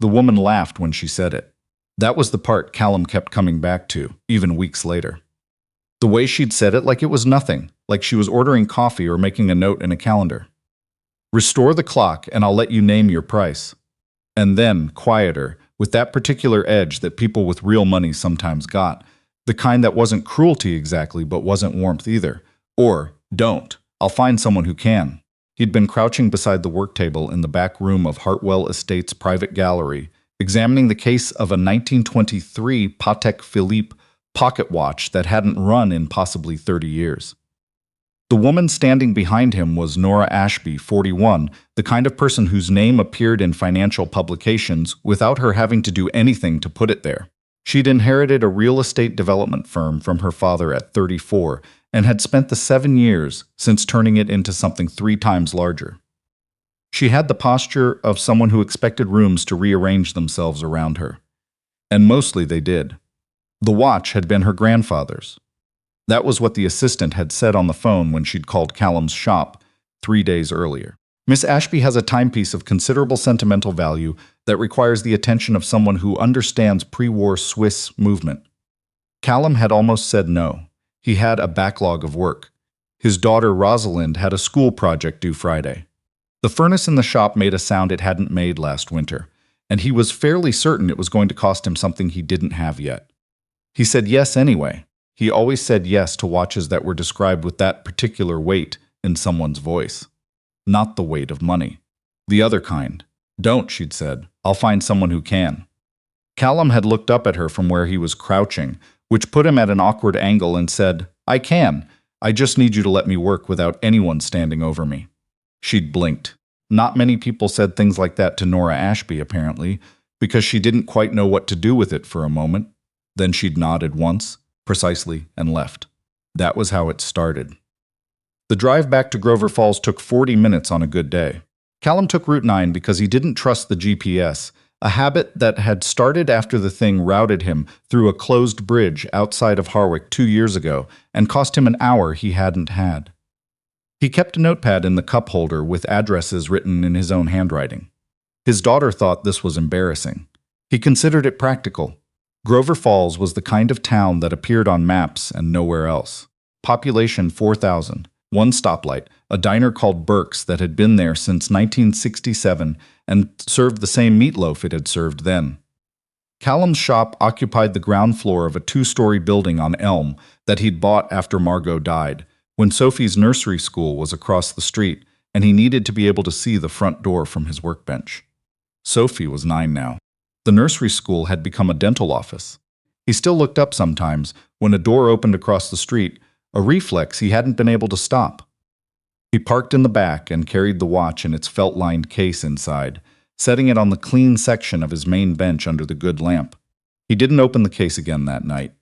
The woman laughed when she said it. That was the part Callum kept coming back to, even weeks later. The way she'd said it like it was nothing, like she was ordering coffee or making a note in a calendar. Restore the clock and I'll let you name your price. And then, quieter, with that particular edge that people with real money sometimes got, the kind that wasn't cruelty exactly but wasn't warmth either. Or, don't, I'll find someone who can. He'd been crouching beside the work table in the back room of Hartwell Estate's private gallery, examining the case of a 1923 Patek Philippe pocket watch that hadn't run in possibly 30 years. The woman standing behind him was Nora Ashby, 41, the kind of person whose name appeared in financial publications without her having to do anything to put it there. She'd inherited a real estate development firm from her father at 34 and had spent the 7 years since turning it into something 3 times larger. She had the posture of someone who expected rooms to rearrange themselves around her. And mostly they did. The watch had been her grandfather's. That was what the assistant had said on the phone when she'd called Callum's shop 3 days earlier. Miss Ashby has a timepiece of considerable sentimental value that requires the attention of someone who understands pre-war Swiss movement. Callum had almost said no. He had a backlog of work. His daughter Rosalind had a school project due Friday. The furnace in the shop made a sound it hadn't made last winter, and he was fairly certain it was going to cost him something he didn't have yet. He said yes anyway. He always said yes to watches that were described with that particular weight in someone's voice. Not the weight of money. The other kind. Don't, she'd said. I'll find someone who can. Callum had looked up at her from where he was crouching, which put him at an awkward angle, and said, I can. I just need you to let me work without anyone standing over me. She'd blinked. Not many people said things like that to Nora Ashby, apparently, because she didn't quite know what to do with it for a moment. Then she'd nodded once, precisely, and left. That was how it started. The drive back to Grover Falls took 40 minutes on a good day. Callum took Route 9 because he didn't trust the GPS, a habit that had started after the thing routed him through a closed bridge outside of Harwich 2 years ago and cost him an hour he hadn't had. He kept a notepad in the cup holder with addresses written in his own handwriting. His daughter thought this was embarrassing. He considered it practical. Grover Falls was the kind of town that appeared on maps and nowhere else. Population 4,000, one stoplight, a diner called Burke's that had been there since 1967 and served the same meatloaf it had served then. Callum's shop occupied the ground floor of a 2-story building on Elm that he'd bought after Margot died, when Sophie's nursery school was across the street and he needed to be able to see the front door from his workbench. Sophie was 9 now. The nursery school had become a dental office. He still looked up sometimes when a door opened across the street, a reflex he hadn't been able to stop. He parked in the back and carried the watch in its felt-lined case inside, setting it on the clean section of his main bench under the good lamp. He didn't open the case again that night.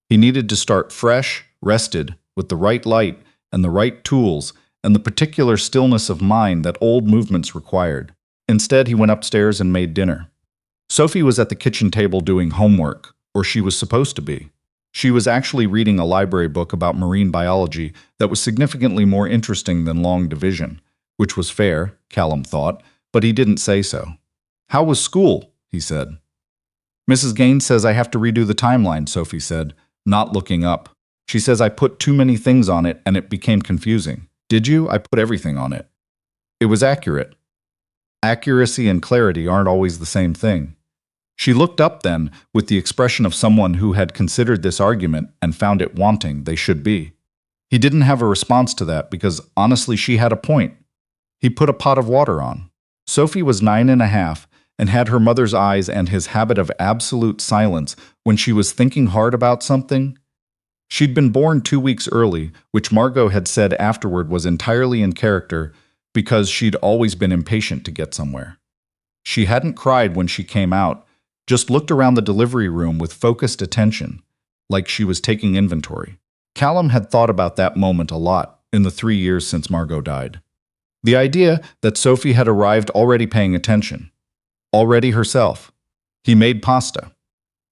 He needed to start fresh, rested, with the right light and the right tools and the particular stillness of mind that old movements required. Instead, he went upstairs and made dinner. Sophie was at the kitchen table doing homework, or she was supposed to be. She was actually reading a library book about marine biology that was significantly more interesting than long division, which was fair, Callum thought, but he didn't say so. How was school? He said. Mrs. Gaines says I have to redo the timeline, Sophie said, not looking up. She says I put too many things on it and it became confusing. Did you? I put everything on it. It was accurate. Accuracy and clarity aren't always the same thing. She looked up then with the expression of someone who had considered this argument and found it wanting they should be. He didn't have a response to that because honestly she had a point. He put a pot of water on. Sophie was 9.5 and had her mother's eyes and his habit of absolute silence when she was thinking hard about something. She'd been born 2 weeks early, which Margot had said afterward was entirely in character because she'd always been impatient to get somewhere. She hadn't cried when she came out, just looked around the delivery room with focused attention, like she was taking inventory. Callum had thought about that moment a lot in the 3 years since Margot died. The idea that Sophie had arrived already paying attention. Already herself. He made pasta.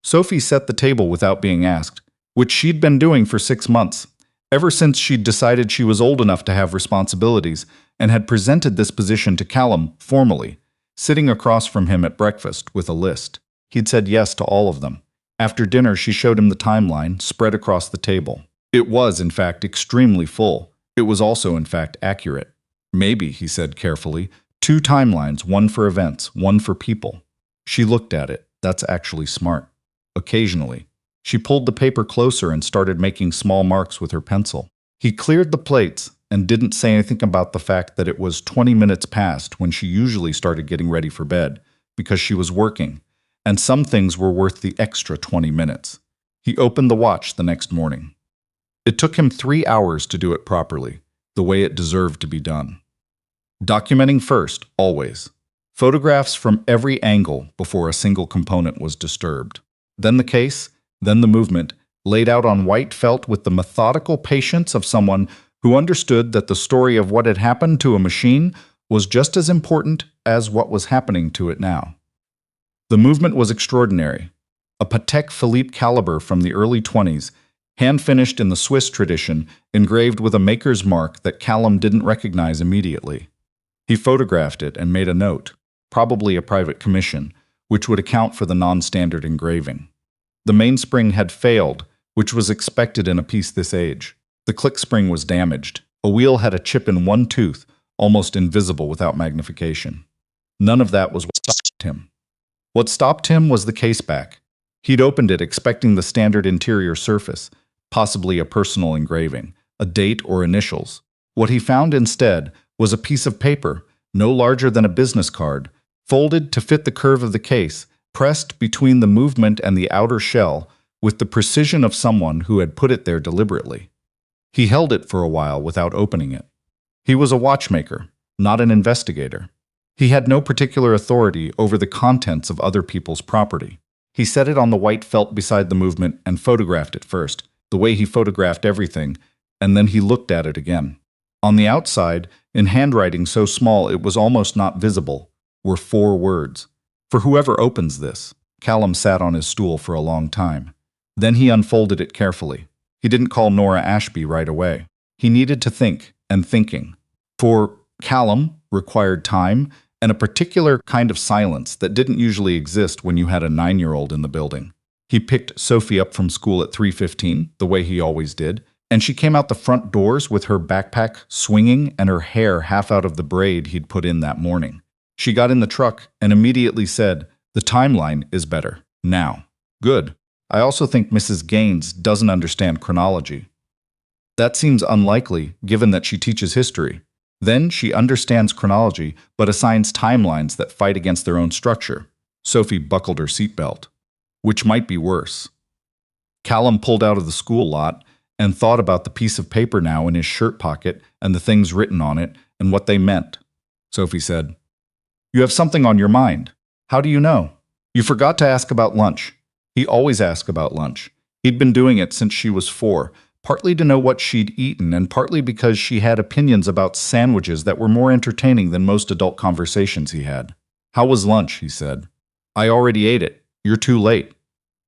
Sophie set the table without being asked, which she'd been doing for 6 months, ever since she'd decided she was old enough to have responsibilities and had presented this position to Callum formally, sitting across from him at breakfast with a list. He'd said yes to all of them. After dinner, she showed him the timeline spread across the table. It was, in fact, extremely full. It was also, in fact, accurate. Maybe, he said carefully, 2 timelines, one for events, one for people. She looked at it. That's actually smart. Occasionally. She pulled the paper closer and started making small marks with her pencil. He cleared the plates and didn't say anything about the fact that it was 20 minutes past when she usually started getting ready for bed, because she was working, and some things were worth the extra 20 minutes. He opened the watch the next morning. It took him 3 hours to do it properly, the way it deserved to be done. Documenting first, always. Photographs from every angle before a single component was disturbed. Then the case, then the movement, laid out on white felt with the methodical patience of someone who understood that the story of what had happened to a machine was just as important as what was happening to it now. The movement was extraordinary. A Patek Philippe caliber from the early 20s, hand-finished in the Swiss tradition, engraved with a maker's mark that Callum didn't recognize immediately. He photographed it and made a note, probably a private commission, which would account for the non-standard engraving. The mainspring had failed, which was expected in a piece this age. The click spring was damaged. A wheel had a chip in one tooth, almost invisible without magnification. None of that was what stopped him. What stopped him was the caseback. He'd opened it expecting the standard interior surface, possibly a personal engraving, a date or initials. What he found instead was a piece of paper, no larger than a business card, folded to fit the curve of the case, pressed between the movement and the outer shell with the precision of someone who had put it there deliberately. He held it for a while without opening it. He was a watchmaker, not an investigator. He had no particular authority over the contents of other people's property. He set it on the white felt beside the movement and photographed it first, the way he photographed everything, and then he looked at it again. On the outside, in handwriting so small it was almost not visible, were 4 words. For whoever opens this. Callum sat on his stool for a long time. Then he unfolded it carefully. He didn't call Nora Ashby right away. He needed to think, and thinking. For Callum required time and a particular kind of silence that didn't usually exist when you had a 9-year-old in the building. He picked Sophie up from school at 3:15, the way he always did, and she came out the front doors with her backpack swinging and her hair half out of the braid he'd put in that morning. She got in the truck and immediately said, "The timeline is better. Now." "Good. I also think Mrs. Gaines doesn't understand chronology." "That seems unlikely, given that she teaches history. Then she understands chronology, but assigns timelines that fight against their own structure." Sophie buckled her seatbelt. "Which might be worse." Callum pulled out of the school lot and thought about the piece of paper now in his shirt pocket and the things written on it and what they meant. Sophie said, "You have something on your mind. How do you know? You forgot to ask about lunch." He always asked about lunch. He'd been doing it since she was 4, partly to know what she'd eaten and partly because she had opinions about sandwiches that were more entertaining than most adult conversations he had. "How was lunch?" he said. "I already ate it. You're too late."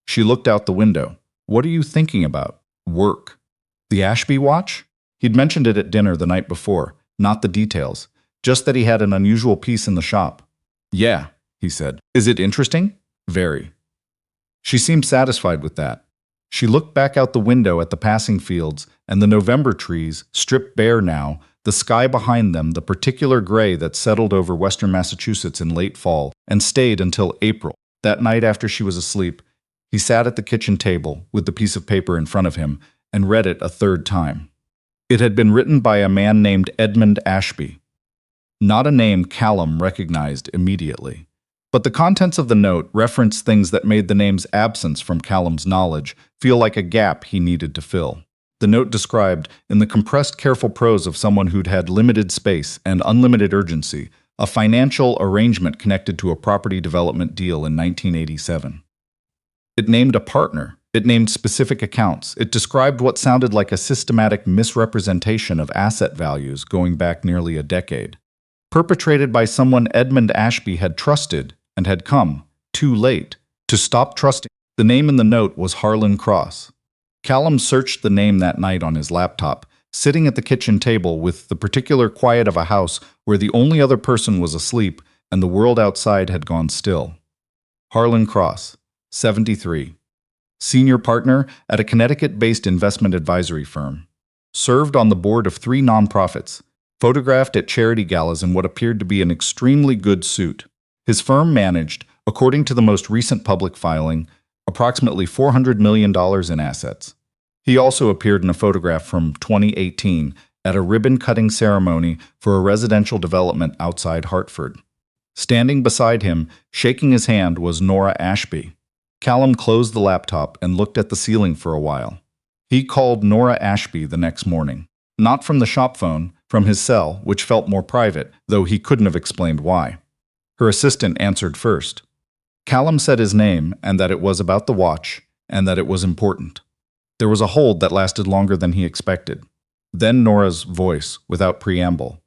She looked out the window. "What are you thinking about?" "Work." "The Ashby watch?" He'd mentioned it at dinner the night before, not the details, just that he had an unusual piece in the shop. "Yeah," he said. "Is it interesting?" "Very." She seemed satisfied with that. She looked back out the window at the passing fields and the November trees, stripped bare now, the sky behind them the particular gray that settled over western Massachusetts in late fall, and stayed until April. That night after she was asleep, he sat at the kitchen table with the piece of paper in front of him and read it a 3rd time. It had been written by a man named Edmund Ashby. Not a name Callum recognized immediately. But the contents of the note referenced things that made the name's absence from Callum's knowledge feel like a gap he needed to fill. The note described, in the compressed, careful prose of someone who'd had limited space and unlimited urgency, a financial arrangement connected to a property development deal in 1987. It named a partner. It named specific accounts. It described what sounded like a systematic misrepresentation of asset values going back nearly a decade. Perpetrated by someone Edmund Ashby had trusted and had come, too late, to stop trusting. The name in the note was Harlan Cross. Callum searched the name that night on his laptop, sitting at the kitchen table with the particular quiet of a house where the only other person was asleep and the world outside had gone still. Harlan Cross, 73. Senior partner at a Connecticut-based investment advisory firm. Served on the board of 3 nonprofits. Photographed at charity galas in what appeared to be an extremely good suit. His firm managed, according to the most recent public filing, approximately $400 million in assets. He also appeared in a photograph from 2018 at a ribbon-cutting ceremony for a residential development outside Hartford. Standing beside him, shaking his hand, was Nora Ashby. Callum closed the laptop and looked at the ceiling for a while. He called Nora Ashby the next morning. Not from the shop phone, from his cell, which felt more private, though he couldn't have explained why. Her assistant answered first. Callum said his name and that it was about the watch and that it was important. There was a hold that lasted longer than he expected. Then Nora's voice, without preamble.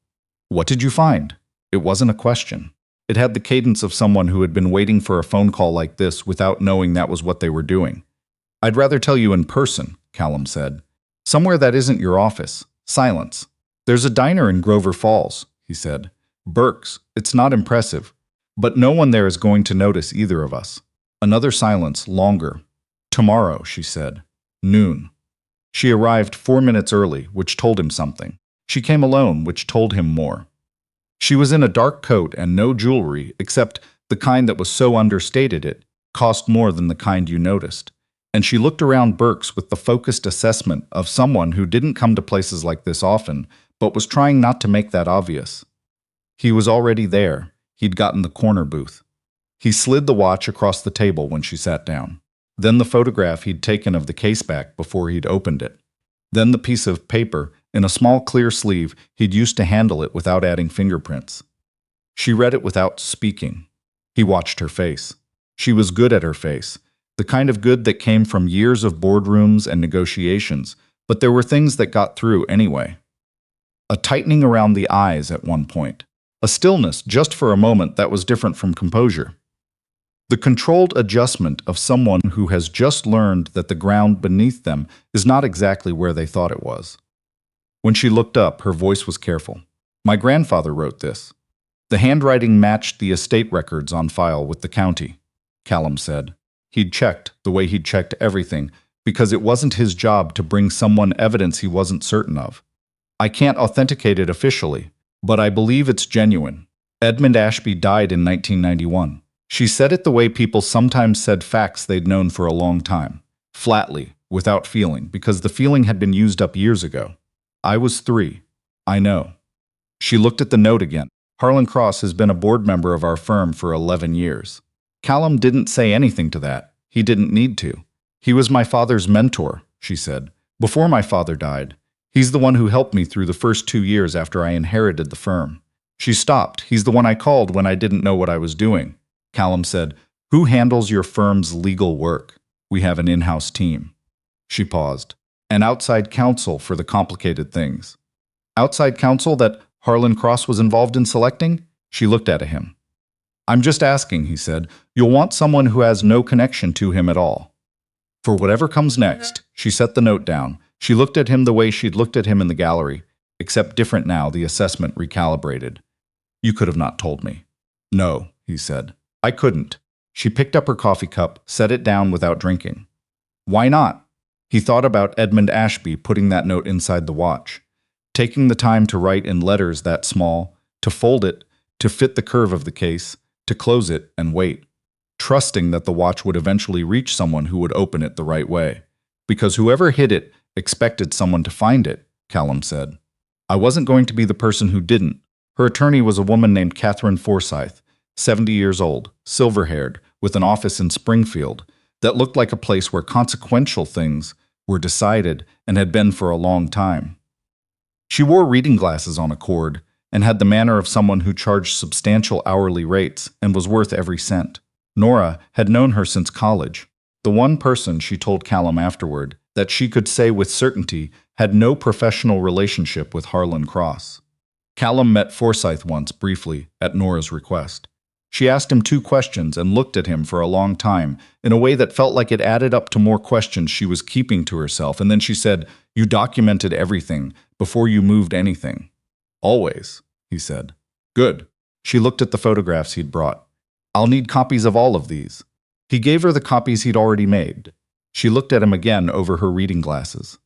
"What did you find?" It wasn't a question. It had the cadence of someone who had been waiting for a phone call like this without knowing that was what they were doing. "I'd rather tell you in person," Callum said. "Somewhere that isn't your office. Silence." "There's a diner in Grover Falls," he said. "Burke's. It's not impressive. But no one there is going to notice either of us." Another silence, longer. "Tomorrow," she said. "Noon." She arrived 4 minutes early, which told him something. She came alone, which told him more. She was in a dark coat and no jewelry, except the kind that was so understated it cost more than the kind you noticed. And she looked around Burke's with the focused assessment of someone who didn't come to places like this often, but was trying not to make that obvious. He was already there. He'd gotten the corner booth. He slid the watch across the table when she sat down. Then the photograph he'd taken of the caseback before he'd opened it. Then the piece of paper in a small clear sleeve he'd used to handle it without adding fingerprints. She read it without speaking. He watched her face. She was good at her face, the kind of good that came from years of boardrooms and negotiations, but there were things that got through anyway. A tightening around the eyes at one point. A stillness just for a moment that was different from composure. The controlled adjustment of someone who has just learned that the ground beneath them is not exactly where they thought it was. When she looked up, her voice was careful. "My grandfather wrote this." The handwriting matched the estate records on file with the county, Callum said. He'd checked the way he'd checked everything, because it wasn't his job to bring someone evidence he wasn't certain of. "I can't authenticate it officially, but I believe it's genuine. Edmund Ashby died in 1991. She said it the way people sometimes said facts they'd known for a long time, flatly, without feeling, because the feeling had been used up years ago. I was 3. I know." She looked at the note again. "Harlan Cross has been a board member of our firm for 11 years. Callum didn't say anything to that. He didn't need to. "He was my father's mentor," she said, "before my father died. He's the one who helped me through the first 2 years after I inherited the firm." She stopped. "He's the one I called when I didn't know what I was doing." Callum said, "Who handles your firm's legal work?" "We have an in-house team." She paused. "An outside counsel for the complicated things." "Outside counsel that Harlan Cross was involved in selecting?" She looked at him. "I'm just asking," he said. "You'll want someone who has no connection to him at all." "For whatever comes next," she set the note down. She looked at him the way she'd looked at him in the gallery, except different now, the assessment recalibrated. "You could have not told me." "No," he said. "I couldn't." She picked up her coffee cup, set it down without drinking. "Why not?" He thought about Edmund Ashby putting that note inside the watch, taking the time to write in letters that small, to fold it, to fit the curve of the case, to close it and wait, trusting that the watch would eventually reach someone who would open it the right way. Because whoever hid it expected someone to find it, Callum said. "I wasn't going to be the person who didn't." Her attorney was a woman named Catherine Forsyth, 70 years old, silver-haired, with an office in Springfield that looked like a place where consequential things were decided and had been for a long time. She wore reading glasses on a cord and had the manner of someone who charged substantial hourly rates and was worth every cent. Nora had known her since college. The one person, she told Callum afterward, that she could say with certainty had no professional relationship with Harlan Cross. Callum met Forsyth once, briefly, at Nora's request. She asked him 2 questions and looked at him for a long time, in a way that felt like it added up to more questions she was keeping to herself, and then she said, "You documented everything, before you moved anything." "Always," he said. "Good." She looked at the photographs he'd brought. "I'll need copies of all of these." He gave her the copies he'd already made. She looked at him again over her reading glasses.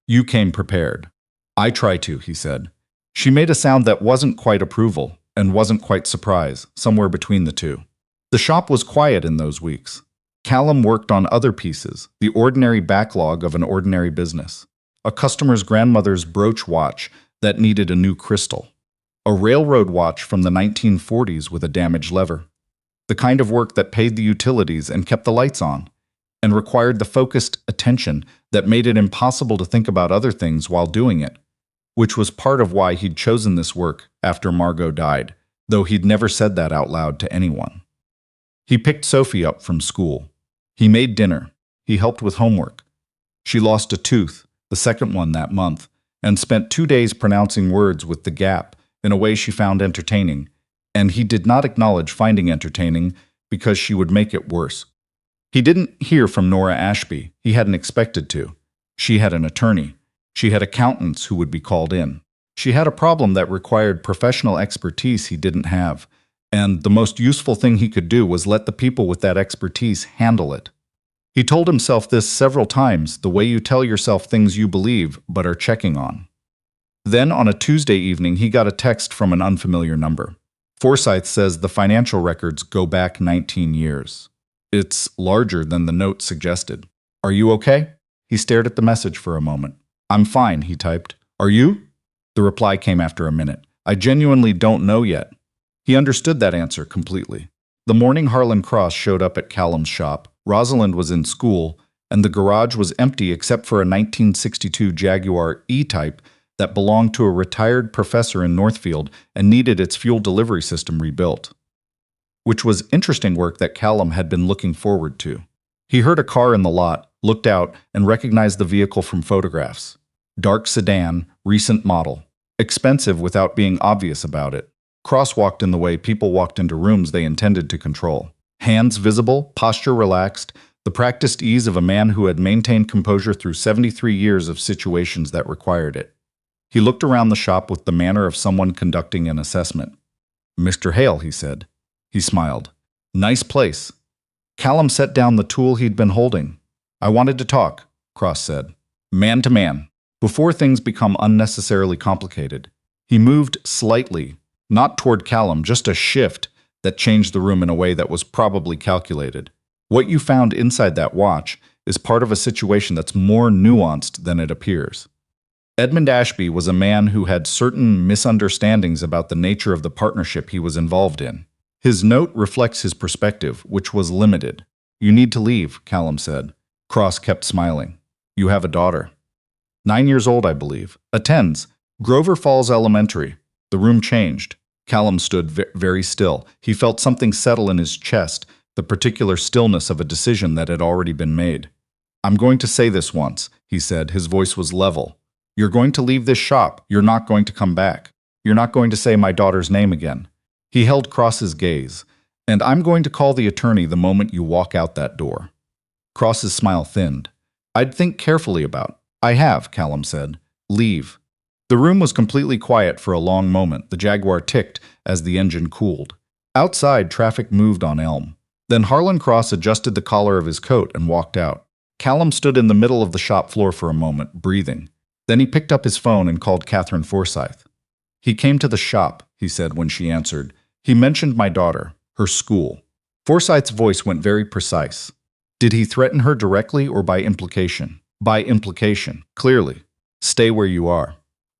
"You came prepared." "I try to," he said. She made a sound that wasn't quite approval and wasn't quite surprise, somewhere between the two. The shop was quiet in those weeks. Callum worked on other pieces, the ordinary backlog of an ordinary business. A customer's grandmother's brooch watch that needed a new crystal. A railroad watch from the 1940s with a damaged lever. The kind of work that paid the utilities and kept the lights on, and required the focused attention that made it impossible to think about other things while doing it, which was part of why he'd chosen this work after Margot died, though he'd never said that out loud to anyone. He picked Sophie up from school. He made dinner. He helped with homework. She lost a tooth, the second one that month, and spent 2 days pronouncing words with the gap in a way she found entertaining, and he did not acknowledge finding entertaining because she would make it worse. He didn't hear from Nora Ashby. He hadn't expected to. She had an attorney. She had accountants who would be called in. She had a problem that required professional expertise he didn't have, and the most useful thing he could do was let the people with that expertise handle it. He told himself this several times, the way you tell yourself things you believe but are checking on. Then on a Tuesday evening, he got a text from an unfamiliar number. Forsyth says the financial records go back 19 years. It's larger than the note suggested. "Are you okay?" He stared at the message for a moment. "I'm fine," he typed. "Are you?" The reply came after a minute. "I genuinely don't know yet." He understood that answer completely. The morning Harlan Cross showed up at Callum's shop, Rosalind was in school, and the garage was empty except for a 1962 Jaguar E-Type that belonged to a retired professor in Northfield and needed its fuel delivery system rebuilt. Which was interesting work that Callum had been looking forward to. He heard a car in the lot, looked out, and recognized the vehicle from photographs. Dark sedan, recent model. Expensive without being obvious about it. Cross walked in the way people walked into rooms they intended to control. Hands visible, posture relaxed, the practiced ease of a man who had maintained composure through 73 years of situations that required it. He looked around the shop with the manner of someone conducting an assessment. "Mr. Hale," he said. He smiled. "Nice place." Callum set down the tool he'd been holding. "I wanted to talk," Cross said. "Man to man, before things become unnecessarily complicated." He moved slightly, not toward Callum, just a shift that changed the room in a way that was probably calculated. "What you found inside that watch is part of a situation that's more nuanced than it appears." Edmund Ashby was a man who had certain misunderstandings about the nature of the partnership he was involved in. His note reflects his perspective, which was limited. "You need to leave," Callum said. Cross kept smiling. "You have a daughter." 9 years old, I believe. Attends Grover Falls Elementary. The room changed. Callum stood very still. He felt something settle in his chest, the particular stillness of a decision that had already been made. "I'm going to say this once," he said. His voice was level. "You're going to leave this shop. You're not going to come back. You're not going to say my daughter's name again." He held Cross's gaze. "And I'm going to call the attorney the moment you walk out that door." Cross's smile thinned. "I'd think carefully about." "I have," Callum said. "Leave." The room was completely quiet for a long moment. The Jaguar ticked as the engine cooled. Outside, traffic moved on Elm. Then Harlan Cross adjusted the collar of his coat and walked out. Callum stood in the middle of the shop floor for a moment, breathing. Then he picked up his phone and called Catherine Forsyth. "He came to the shop," he said when she answered. "He mentioned my daughter, her school." Forsyth's voice went very precise. "Did he threaten her directly or by implication?" "By implication, clearly. Stay where you are.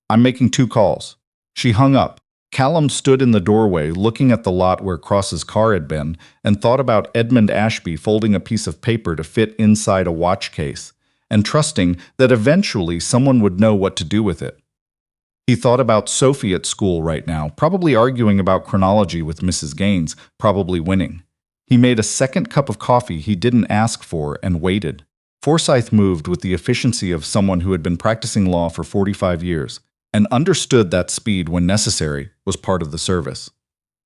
I'm making 2 calls." She hung up. Callum stood in the doorway looking at the lot where Cross's car had been and thought about Edmund Ashby folding a piece of paper to fit inside a watch case and trusting that eventually someone would know what to do with it. He thought about Sophie at school right now, probably arguing about chronology with Mrs. Gaines, probably winning. He made a second cup of coffee he didn't ask for and waited. Forsyth moved with the efficiency of someone who had been practicing law for 45 years and understood that speed, when necessary, was part of the service.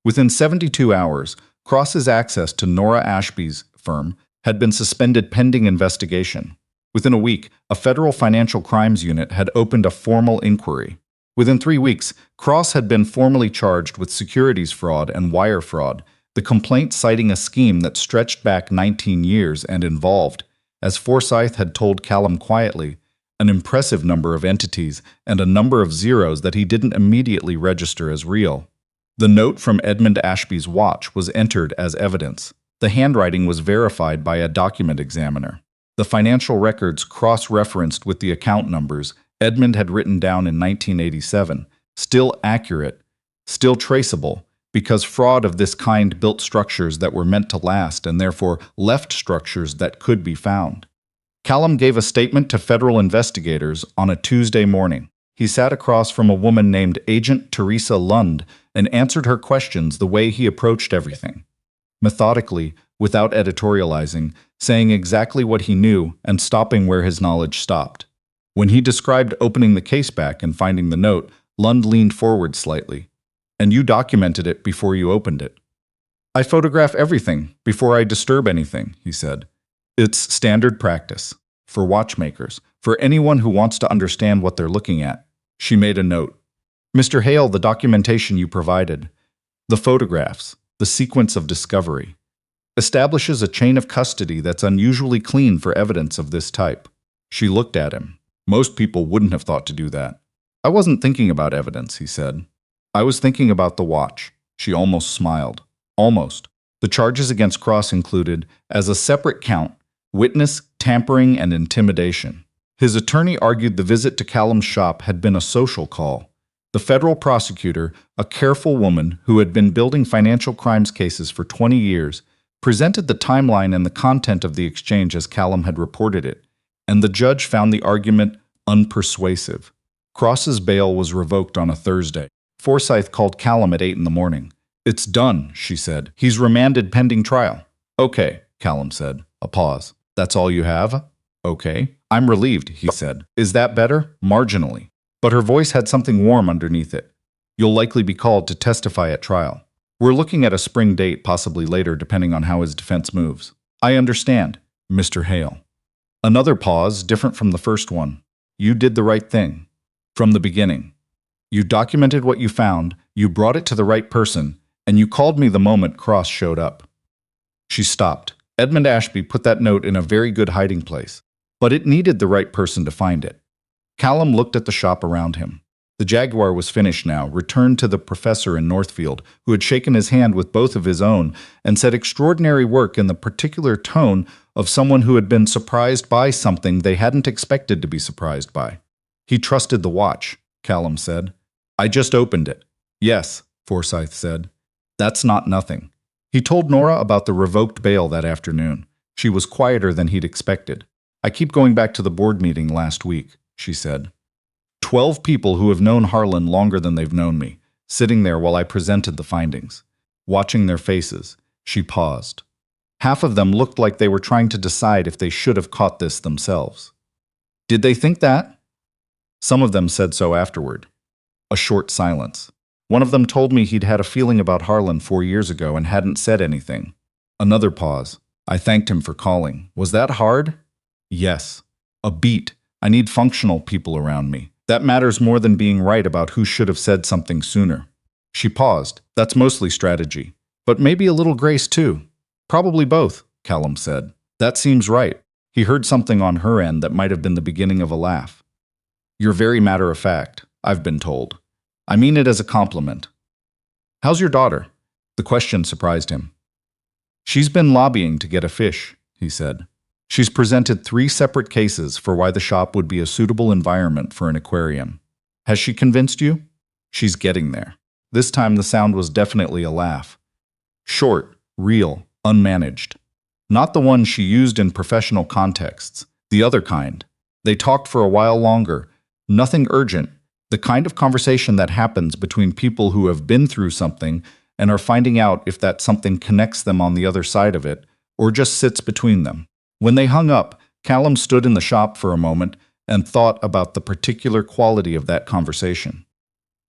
Within 72 hours, Cross's access to Nora Ashby's firm had been suspended pending investigation. Within a week, a federal financial crimes unit had opened a formal inquiry. Within 3 weeks, Cross had been formally charged with securities fraud and wire fraud, the complaint citing a scheme that stretched back 19 years and involved, as Forsyth had told Callum quietly, an impressive number of entities and a number of zeros that he didn't immediately register as real. The note from Edmund Ashby's watch was entered as evidence. The handwriting was verified by a document examiner. The financial records cross-referenced with the account numbers Edmund had written down in 1987, still accurate, still traceable, because fraud of this kind built structures that were meant to last and therefore left structures that could be found. Callum gave a statement to federal investigators on a Tuesday morning. He sat across from a woman named Agent Teresa Lund and answered her questions the way he approached everything. Methodically, without editorializing, saying exactly what he knew and stopping where his knowledge stopped. When he described opening the caseback and finding the note, Lund leaned forward slightly. And you documented it before you opened it. I photograph everything before I disturb anything, he said. It's standard practice. For watchmakers, for anyone who wants to understand what they're looking at. She made a note. Mr. Hale, the documentation you provided, the photographs, the sequence of discovery, establishes a chain of custody that's unusually clean for evidence of this type. She looked at him. Most people wouldn't have thought to do that. I wasn't thinking about evidence, he said. I was thinking about the watch. She almost smiled. Almost. The charges against Cross included, as a separate count, witness, tampering, and intimidation. His attorney argued the visit to Callum's shop had been a social call. The federal prosecutor, a careful woman who had been building financial crimes cases for 20 years, presented the timeline and the content of the exchange as Callum had reported it, and the judge found the argument unpersuasive. Cross's bail was revoked on a Thursday. Forsyth called Callum at 8 in the morning. It's done, she said. He's remanded pending trial. Okay, Callum said. A pause. That's all you have? Okay. I'm relieved, he said. Is that better? Marginally. But her voice had something warm underneath it. You'll likely be called to testify at trial. We're looking at a spring date, possibly later, depending on how his defense moves. I understand, Mr. Hale. Another pause, different from the first one. You did the right thing. From the beginning. You documented what you found, you brought it to the right person, and you called me the moment Cross showed up. She stopped. Edmund Ashby put that note in a very good hiding place, but it needed the right person to find it. Callum looked at the shop around him. The Jaguar was finished now, returned to the professor in Northfield, who had shaken his hand with both of his own and said extraordinary work in the particular tone of someone who had been surprised by something they hadn't expected to be surprised by. He trusted the watch, Callum said. I just opened it. Yes, Forsyth said. That's not nothing. He told Nora about the revoked bail that afternoon. She was quieter than he'd expected. I keep going back to the board meeting last week, she said. 12 people who have known Harlan longer than they've known me, sitting there while I presented the findings. Watching their faces, she paused. Half of them looked like they were trying to decide if they should have caught this themselves. Did they think that? Some of them said so afterward. A short silence. One of them told me he'd had a feeling about Harlan 4 years ago and hadn't said anything. Another pause. I thanked him for calling. Was that hard? Yes. A beat. I need functional people around me. That matters more than being right about who should have said something sooner. She paused. That's mostly strategy. But maybe a little grace too. Probably both, Callum said. That seems right. He heard something on her end that might have been the beginning of a laugh. You're very matter-of-fact, I've been told. I mean it as a compliment. How's your daughter? The question surprised him. She's been lobbying to get a fish, he said. She's presented 3 separate cases for why the shop would be a suitable environment for an aquarium. Has she convinced you? She's getting there. This time the sound was definitely a laugh. Short, real, unmanaged. Not the one she used in professional contexts, the other kind. They talked for a while longer. Nothing urgent. The kind of conversation that happens between people who have been through something and are finding out if that something connects them on the other side of it, or just sits between them. When they hung up, Callum stood in the shop for a moment and thought about the particular quality of that conversation.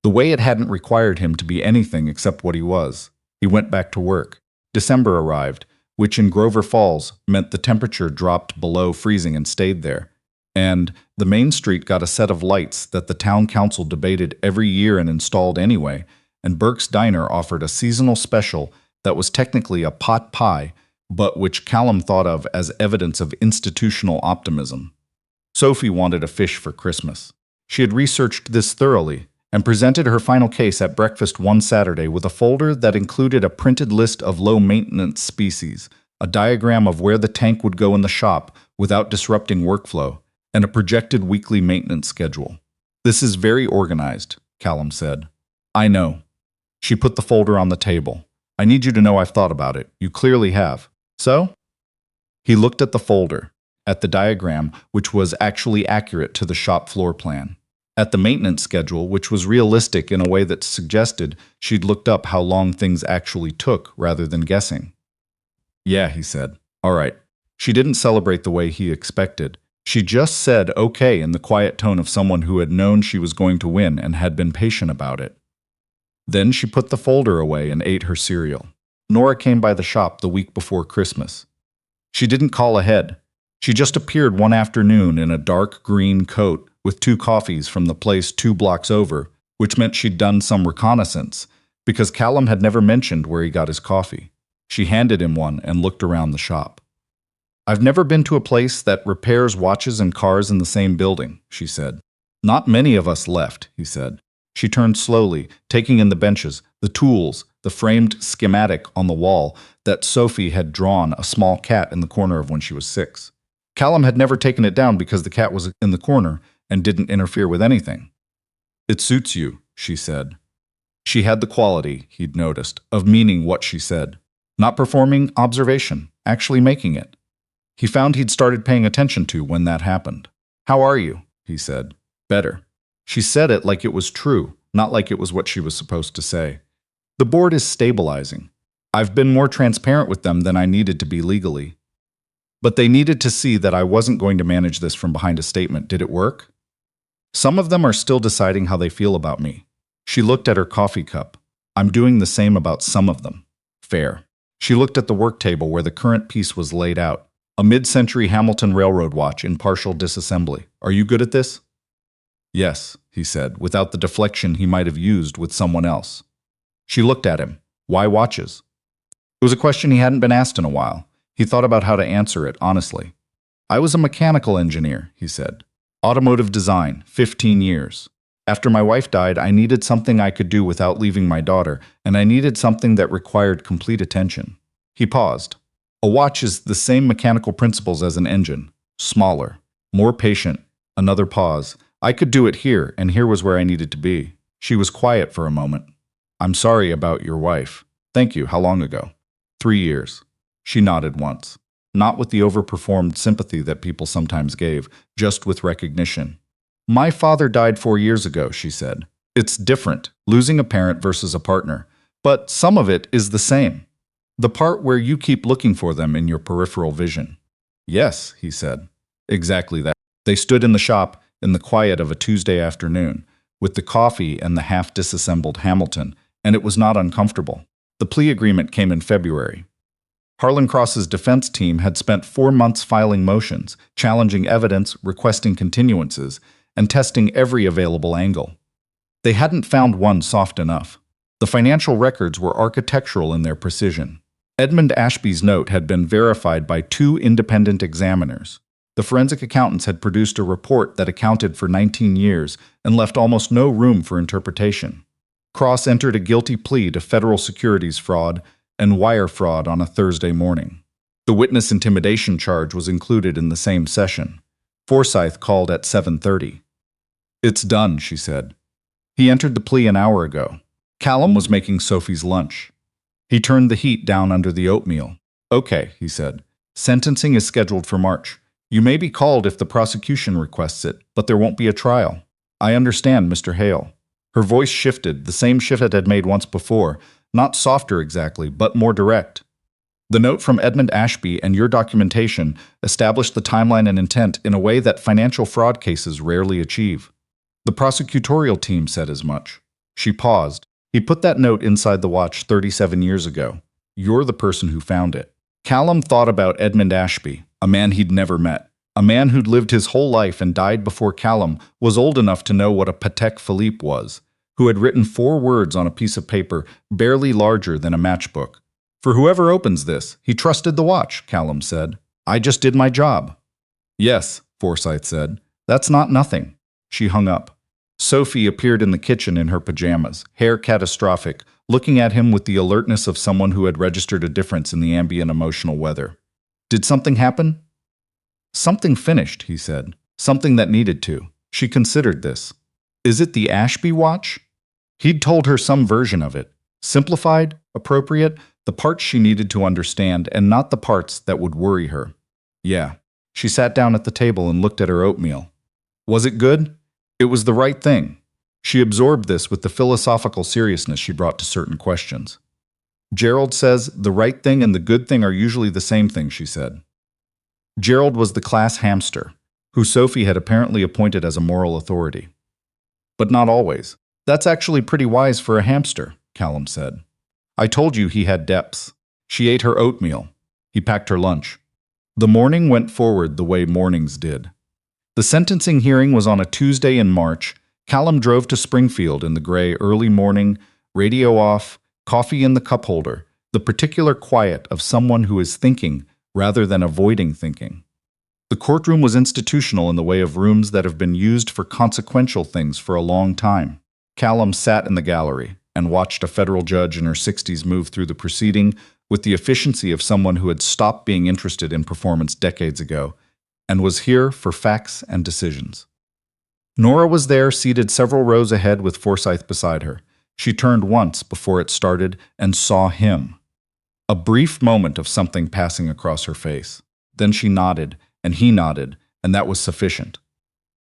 The way it hadn't required him to be anything except what he was. He went back to work. December arrived, which in Grover Falls meant the temperature dropped below freezing and stayed there. And the main street got a set of lights that the town council debated every year and installed anyway, and Burke's Diner offered a seasonal special that was technically a pot pie, but which Callum thought of as evidence of institutional optimism. Sophie wanted a fish for Christmas. She had researched this thoroughly and presented her final case at breakfast one Saturday with a folder that included a printed list of low-maintenance species, a diagram of where the tank would go in the shop without disrupting workflow, and a projected weekly maintenance schedule. "This is very organized," Callum said. "I know." She put the folder on the table. "I need you to know I've thought about it. You clearly have. So?" He looked at the folder, at the diagram, which was actually accurate to the shop floor plan, at the maintenance schedule, which was realistic in a way that suggested she'd looked up how long things actually took rather than guessing. "Yeah," he said. "All right." She didn't celebrate the way he expected. She just said okay in the quiet tone of someone who had known she was going to win and had been patient about it. Then she put the folder away and ate her cereal. Nora came by the shop the week before Christmas. She didn't call ahead. She just appeared one afternoon in a dark green coat with 2 coffees from the place 2 blocks over, which meant she'd done some reconnaissance, because Callum had never mentioned where he got his coffee. She handed him one and looked around the shop. "I've never been to a place that repairs watches and cars in the same building," she said. "Not many of us left," he said. She turned slowly, taking in the benches, the tools, the framed schematic on the wall that Sophie had drawn a small cat in the corner of when she was 6. Callum had never taken it down because the cat was in the corner and didn't interfere with anything. "It suits you," she said. She had the quality, he'd noticed, of meaning what she said. Not performing observation, actually making it. He found he'd started paying attention to when that happened. "How are you?" he said. "Better." She said it like it was true, not like it was what she was supposed to say. "The board is stabilizing. I've been more transparent with them than I needed to be legally. But they needed to see that I wasn't going to manage this from behind a statement. Did it work? Some of them are still deciding how they feel about me." She looked at her coffee cup. "I'm doing the same about some of them." "Fair." She looked at the work table where the current piece was laid out. A mid-century Hamilton Railroad watch in partial disassembly. "Are you good at this?" "Yes," he said, without the deflection he might have used with someone else. She looked at him. "Why watches?" It was a question he hadn't been asked in a while. He thought about how to answer it honestly. "I was a mechanical engineer," he said. "Automotive design, 15 years. After my wife died, I needed something I could do without leaving my daughter, and I needed something that required complete attention." He paused. "A watch is the same mechanical principles as an engine. Smaller. More patient." Another pause. "I could do it here, and here was where I needed to be." She was quiet for a moment. "I'm sorry about your wife." "Thank you. How long ago?" 3 years. She nodded once. Not with the overperformed sympathy that people sometimes gave, just with recognition. "My father died 4 years ago," she said. "It's different, losing a parent versus a partner. But some of it is the same. The part where you keep looking for them in your peripheral vision." "Yes," he said. "Exactly that." They stood in the shop in the quiet of a Tuesday afternoon, with the coffee and the half-disassembled Hamilton, and it was not uncomfortable. The plea agreement came in February. Harlan Cross's defense team had spent 4 months filing motions, challenging evidence, requesting continuances, and testing every available angle. They hadn't found one soft enough. The financial records were architectural in their precision. Edmund Ashby's note had been verified by 2 independent examiners. The forensic accountants had produced a report that accounted for 19 years and left almost no room for interpretation. Cross entered a guilty plea to federal securities fraud and wire fraud on a Thursday morning. The witness intimidation charge was included in the same session. Forsyth called at 7:30. "It's done," she said. He entered the plea an hour ago. Callum was making Sophie's lunch. He turned the heat down under the oatmeal. "Okay," he said. "Sentencing is scheduled for March. You may be called if the prosecution requests it, but there won't be a trial." "I understand, Mr. Hale." Her voice shifted, the same shift it had made once before, not softer exactly, but more direct. "The note from Edmund Ashby and your documentation established the timeline and intent in a way that financial fraud cases rarely achieve. The prosecutorial team said as much." She paused. "He put that note inside the watch 37 years ago. You're the person who found it." Callum thought about Edmund Ashby, a man he'd never met, A man who'd lived his whole life and died before Callum was old enough to know what a Patek Philippe was, who had written 4 words on a piece of paper barely larger than a matchbook. "For whoever opens this, he trusted the watch," Callum said. "I just did my job." "Yes," Forsyth said. "That's not nothing." She hung up. Sophie appeared in the kitchen in her pajamas, hair catastrophic, looking at him with the alertness of someone who had registered a difference in the ambient emotional weather. "Did something happen?" "Something finished," he said. "Something that needed to." She considered this. "Is it the Ashby watch?" He'd told her some version of it. Simplified, appropriate, the parts she needed to understand, and not the parts that would worry her. Yeah. She sat down at the table and looked at her oatmeal. Was it good? It was the right thing. She absorbed this with the philosophical seriousness she brought to certain questions. "Gerald says the right thing and the good thing are usually the same thing," she said. Gerald was the class hamster, who Sophie had apparently appointed as a moral authority. "But not always. That's actually pretty wise for a hamster," Callum said. "I told you he had depths." She ate her oatmeal. He packed her lunch. The morning went forward the way mornings did. The sentencing hearing was on a Tuesday in March. Callum drove to Springfield in the gray early morning, radio off, coffee in the cup holder, the particular quiet of someone who is thinking rather than avoiding thinking. The courtroom was institutional in the way of rooms that have been used for consequential things for a long time. Callum sat in the gallery and watched a federal judge in her 60s move through the proceeding with the efficiency of someone who had stopped being interested in performance decades ago and was here for facts and decisions. Nora was there, seated several rows ahead with Forsyth beside her. She turned once before it started and saw him. A brief moment of something passing across her face. Then she nodded, and he nodded, and that was sufficient.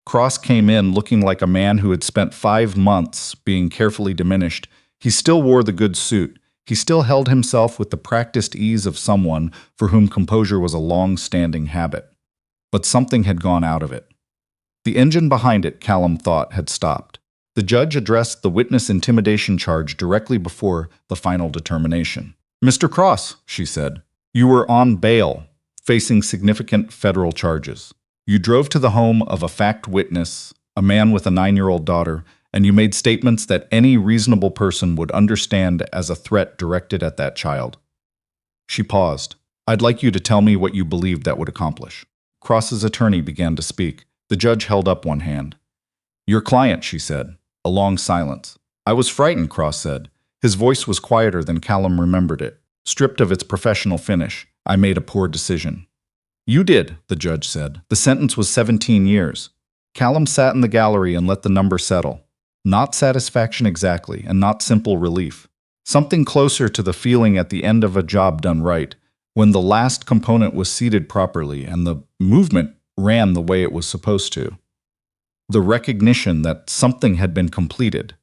Cross came in looking like a man who had spent 5 months being carefully diminished. He still wore the good suit. He still held himself with the practiced ease of someone for whom composure was a long-standing habit. But something had gone out of it. The engine behind it, Callum thought, had stopped. The judge addressed the witness intimidation charge directly before the final determination. "Mr. Cross," she said, "you were on bail, facing significant federal charges. You drove to the home of a fact witness, a man with a 9-year-old daughter, and you made statements that any reasonable person would understand as a threat directed at that child." She paused. "I'd like you to tell me what you believed that would accomplish." Cross's attorney began to speak. The judge held up one hand. "Your client," she said. A long silence. "I was frightened," Cross said. His voice was quieter than Callum remembered it. Stripped of its professional finish, "I made a poor decision." "You did," the judge said. "The sentence was 17 years. Callum sat in the gallery and let the number settle. Not satisfaction exactly, and not simple relief. Something closer to the feeling at the end of a job done right, when the last component was seated properly and the movement ran the way it was supposed to. The recognition that something had been completed.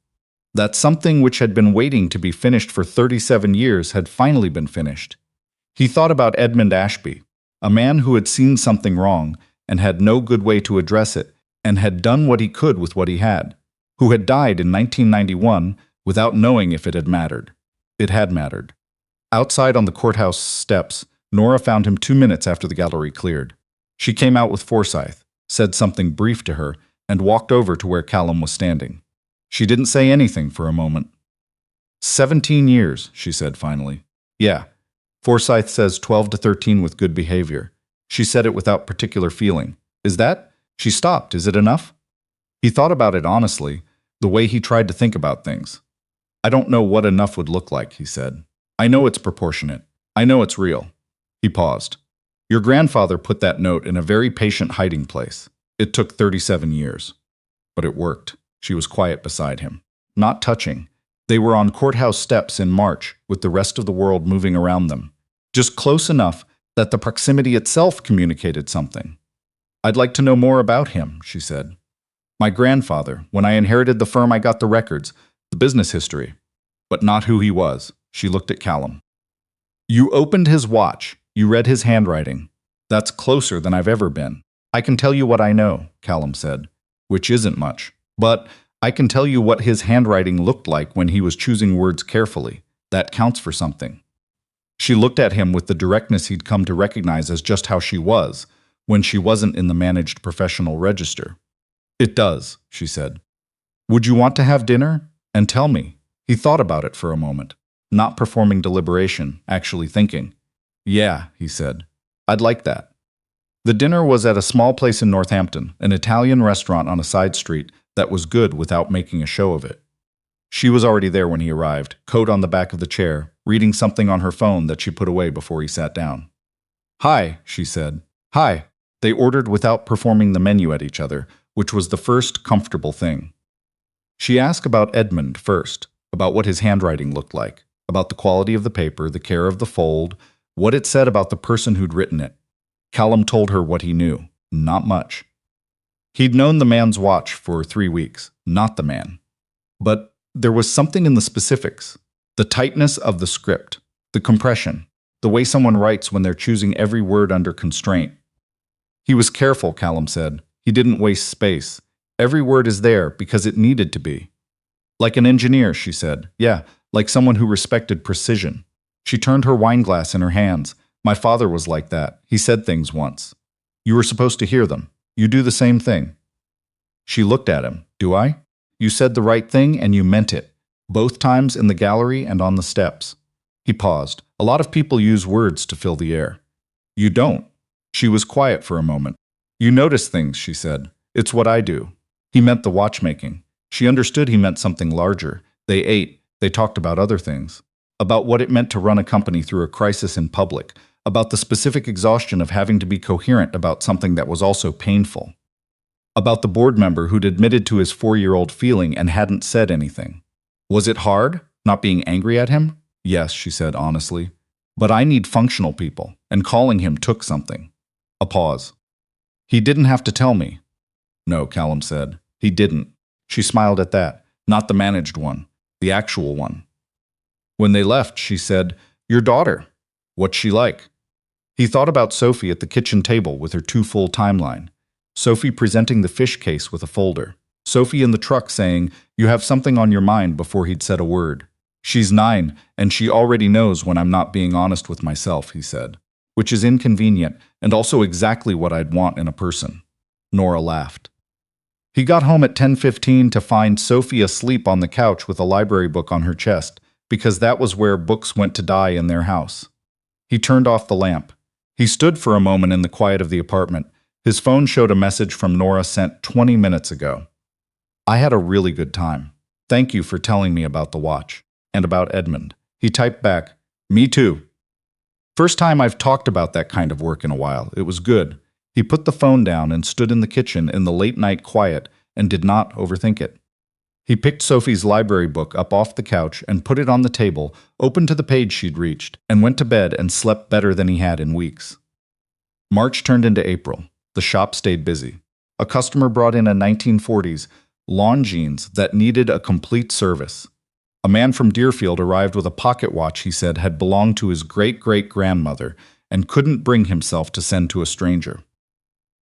That something which had been waiting to be finished for 37 years had finally been finished. He thought about Edmund Ashby, a man who had seen something wrong and had no good way to address it, and had done what he could with what he had, who had died in 1991 without knowing if it had mattered. It had mattered. Outside on the courthouse steps, Nora found him 2 minutes after the gallery cleared. She came out with Forsyth, said something brief to her, and walked over to where Callum was standing. She didn't say anything for a moment. 17 years, she said finally. "Yeah. Forsyth says 12 to 13 with good behavior." She said it without particular feeling. "Is that?" She stopped. "Is it enough?" He thought about it honestly, the way he tried to think about things. "I don't know what enough would look like," he said. "I know it's proportionate. I know it's real." He paused. "Your grandfather put that note in a very patient hiding place. It took 37 years. But it worked." She was quiet beside him. Not touching. They were on courthouse steps in March, with the rest of the world moving around them. Just close enough that the proximity itself communicated something. "I'd like to know more about him," she said. "My grandfather. When I inherited the firm, I got the records, the business history. But not who he was." She looked at Callum. "You opened his watch. You read his handwriting. That's closer than I've ever been." "I can tell you what I know," Callum said, "which isn't much. But I can tell you what his handwriting looked like when he was choosing words carefully. That counts for something." She looked at him with the directness he'd come to recognize as just how she was, when she wasn't in the managed professional register. It does, she said. Would you want to have dinner? And tell me. He thought about it for a moment, not performing deliberation, actually thinking. Yeah, he said. I'd like that. The dinner was at a small place in Northampton, an Italian restaurant on a side street that was good without making a show of it. She was already there when he arrived, coat on the back of the chair, reading something on her phone that she put away before he sat down. Hi, she said. Hi. They ordered without performing the menu at each other, which was the first comfortable thing. She asked about Edmund first, about what his handwriting looked like, about the quality of the paper, the care of the fold, what it said about the person who'd written it. Callum told her what he knew, not much. He'd known the man's watch for 3 weeks, not the man. But there was something in the specifics, the tightness of the script, the compression, the way someone writes when they're choosing every word under constraint. He was careful, Callum said. He didn't waste space. Every word is there because it needed to be. Like an engineer, she said. Yeah, like someone who respected precision. She turned her wine glass in her hands. My father was like that. He said things once. You were supposed to hear them. You do the same thing. She looked at him. Do I? You said the right thing and you meant it. Both times in the gallery and on the steps. He paused. A lot of people use words to fill the air. You don't. She was quiet for a moment. You notice things, she said. It's what I do. He meant the watchmaking. She understood he meant something larger. They ate. They talked about other things. About what it meant to run a company through a crisis in public. About the specific exhaustion of having to be coherent about something that was also painful. About the board member who'd admitted to his 4-year-old feeling and hadn't said anything. Was it hard, not being angry at him? Yes, she said honestly. But I need functional people, and calling him took something. A pause. He didn't have to tell me. No, Callum said. He didn't. She smiled at that. Not the managed one. The actual one. When they left, she said, Your daughter. What's she like? He thought about Sophie at the kitchen table with her too-full timeline. Sophie presenting the fish case with a folder. Sophie in the truck saying, You have something on your mind before he'd said a word. She's 9, and she already knows when I'm not being honest with myself, he said. Which is inconvenient, and also exactly what I'd want in a person. Nora laughed. He got home at 10:15 to find Sophie asleep on the couch with a library book on her chest, because that was where books went to die in their house. He turned off the lamp. He stood for a moment in the quiet of the apartment. His phone showed a message from Nora sent 20 minutes ago. I had a really good time. Thank you for telling me about the watch. And about Edmund. He typed back, Me too. First time I've talked about that kind of work in a while. It was good. He put the phone down and stood in the kitchen in the late-night quiet and did not overthink it. He picked Sophie's library book up off the couch and put it on the table, opened to the page she'd reached, and went to bed and slept better than he had in weeks. March turned into April. The shop stayed busy. A customer brought in a 1940s lawn jeans that needed a complete service. A man from Deerfield arrived with a pocket watch he said had belonged to his great-great-grandmother and couldn't bring himself to send to a stranger.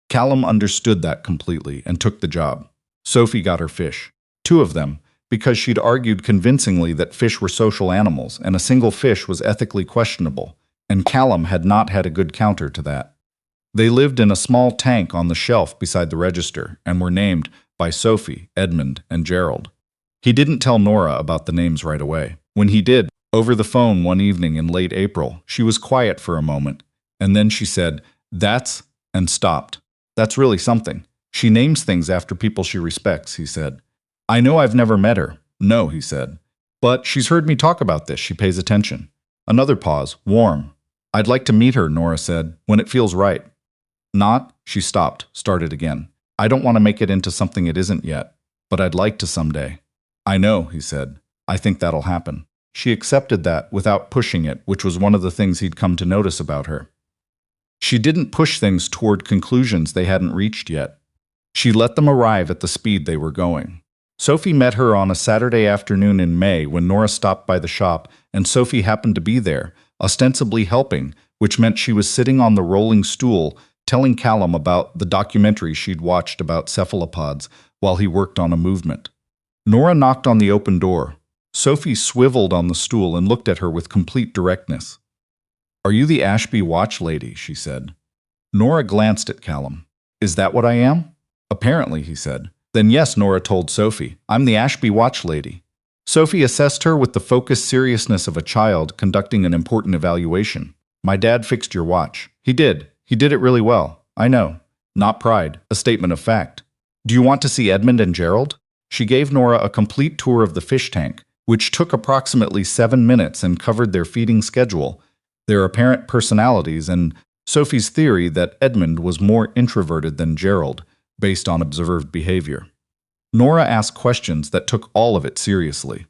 Callum understood that completely and took the job. Sophie got her fish. 2 of them, because she'd argued convincingly that fish were social animals and a single fish was ethically questionable, and Callum had not had a good counter to that. They lived in a small tank on the shelf beside the register and were named by Sophie, Edmund, and Gerald. He didn't tell Nora about the names right away. When he did, over the phone one evening in late April, she was quiet for a moment, and then she said, That's, and stopped. That's really something. She names things after people she respects, he said. I know I've never met her. No, he said. But she's heard me talk about this. She pays attention. Another pause. Warm. I'd like to meet her, Nora said, when it feels right. Not, she stopped, started again. I don't want to make it into something it isn't yet, but I'd like to someday. I know, he said. I think that'll happen. She accepted that without pushing it, which was one of the things he'd come to notice about her. She didn't push things toward conclusions they hadn't reached yet. She let them arrive at the speed they were going. Sophie met her on a Saturday afternoon in May when Nora stopped by the shop, and Sophie happened to be there, ostensibly helping, which meant she was sitting on the rolling stool, telling Callum about the documentary she'd watched about cephalopods while he worked on a movement. Nora knocked on the open door. Sophie swiveled on the stool and looked at her with complete directness. Are you the Ashby watch lady? She said. Nora glanced at Callum. Is that what I am? Apparently, he said. Then yes, Nora told Sophie. I'm the Ashby watch lady. Sophie assessed her with the focused seriousness of a child conducting an important evaluation. My dad fixed your watch. He did. He did it really well. I know. Not pride, a statement of fact. Do you want to see Edmund and Gerald? She gave Nora a complete tour of the fish tank, which took approximately 7 minutes and covered their feeding schedule, their apparent personalities, and Sophie's theory that Edmund was more introverted than Gerald, based on observed behavior. Nora asked questions that took all of it seriously.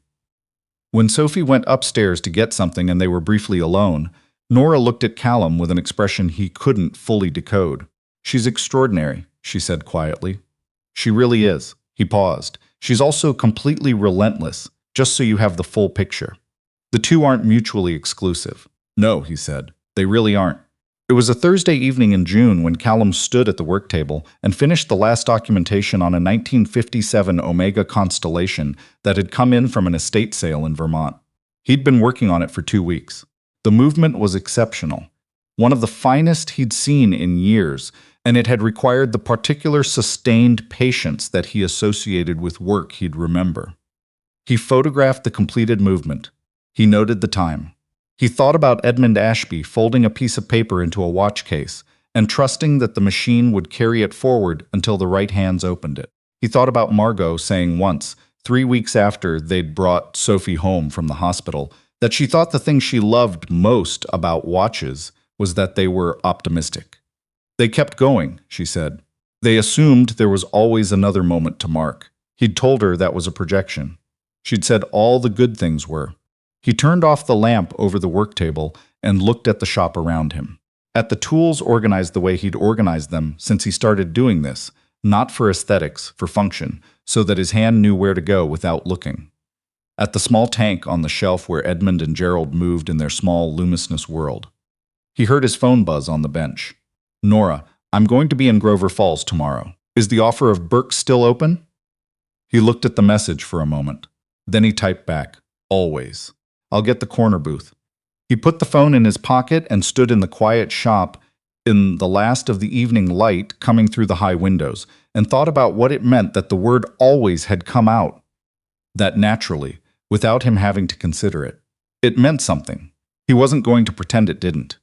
When Sophie went upstairs to get something and they were briefly alone, Nora looked at Callum with an expression he couldn't fully decode. She's extraordinary, she said quietly. She really is. He paused. She's also completely relentless, just so you have the full picture. The two aren't mutually exclusive. No, he said. They really aren't. It was a Thursday evening in June when Callum stood at the work table and finished the last documentation on a 1957 Omega Constellation that had come in from an estate sale in Vermont. He'd been working on it for 2 weeks. The movement was exceptional, one of the finest he'd seen in years, and it had required the particular sustained patience that he associated with work he'd remember. He photographed the completed movement. He noted the time. He thought about Edmund Ashby folding a piece of paper into a watch case and trusting that the machine would carry it forward until the right hands opened it. He thought about Margot saying once, 3 weeks after they'd brought Sophie home from the hospital, that she thought the thing she loved most about watches was that they were optimistic. They kept going, she said. They assumed there was always another moment to mark. He'd told her that was a projection. She'd said all the good things were. He turned off the lamp over the work table and looked at the shop around him. At the tools organized the way he'd organized them since he started doing this, not for aesthetics, for function, so that his hand knew where to go without looking. At the small tank on the shelf where Edmund and Gerald moved in their small, luminous world. He heard his phone buzz on the bench. Nora, I'm going to be in Grover Falls tomorrow. Is the offer of Burke still open? He looked at the message for a moment. Then he typed back, always. I'll get the corner booth. He put the phone in his pocket and stood in the quiet shop in the last of the evening light coming through the high windows and thought about what it meant that the word always had come out. That naturally, without him having to consider it. It meant something. He wasn't going to pretend it didn't.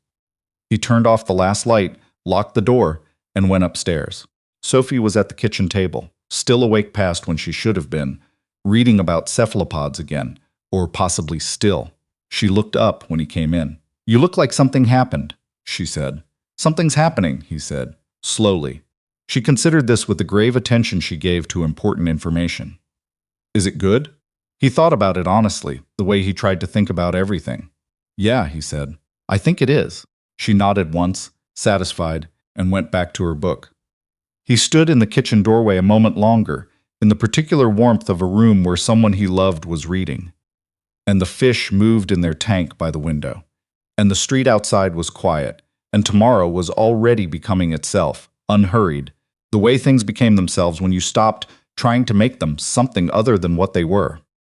He turned off the last light, locked the door, and went upstairs. Sophie was at the kitchen table, still awake past when she should have been, reading about cephalopods again. Or possibly still. She looked up when he came in. You look like something happened, she said. Something's happening, he said, slowly. She considered this with the grave attention she gave to important information. Is it good? He thought about it honestly, the way he tried to think about everything. Yeah, he said. I think it is. She nodded once, satisfied, and went back to her book. He stood in the kitchen doorway a moment longer, in the particular warmth of a room where someone he loved was reading. And the fish moved in their tank by the window. And the street outside was quiet, and tomorrow was already becoming itself, unhurried, the way things became themselves when you stopped trying to make them something other than what they were.